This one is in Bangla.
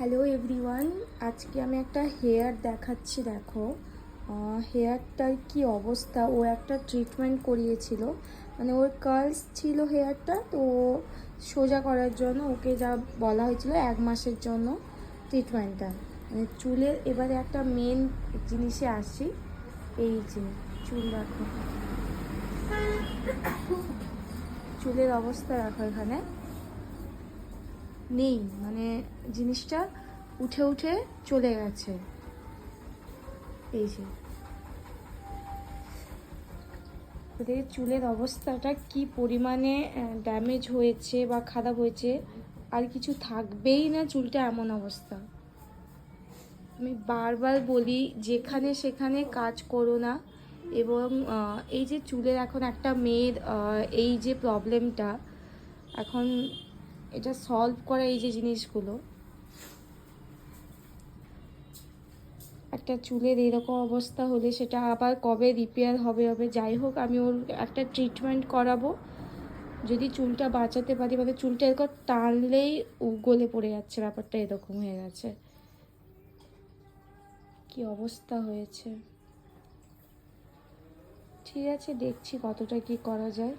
হ্যালো এভরিওয়ান, আজকে আমি একটা হেয়ার দেখাচ্ছি। দেখো হেয়ারটার কি অবস্থা। ও একটা ট্রিটমেন্ট করিয়েছিল, মানে ওর কার্লস ছিল হেয়ারটা, তো সোজা করার জন্য ওকে যা বলা হয়েছিল 1 মাসের জন্য ট্রিটমেন্টটা। মানে চুলের এবারে একটা মেন জিনিসে আসি। এই যে চুল রাখো, চুলের অবস্থা রাখো, এখানে নেই, মানে জিনিসটা উঠে উঠে চলে গেছে। এই যে ওদের চুলের অবস্থাটা কি পরিমাণে ড্যামেজ হয়েছে বা খারাপ হয়েছে, আর কিছু থাকবেই না চুলটা, এমন অবস্থা। আমি বারবার বলি যেখানে সেখানে কাজ করো না। এবং এই যে চুলের এখন একটা মেয়ের এই যে প্রবলেমটা, এখন এটা সলভ করা, এই যে জিনিসগুলো, একটা চুলের এরকম অবস্থা হলে সেটা আবার কবে রিপেয়ার হবে হবে যাই হোক, আমি ওর একটা ট্রিটমেন্ট করাবো। যদি চুলটা বাঁচাতে পারি, মানে চুলটা এরকম টানলেই গলে পড়ে যাচ্ছে, ব্যাপারটা এরকম হয়ে গেছে। কি অবস্থা হয়েছে। ঠিক আছে, দেখছি কতটা কি করা যায়।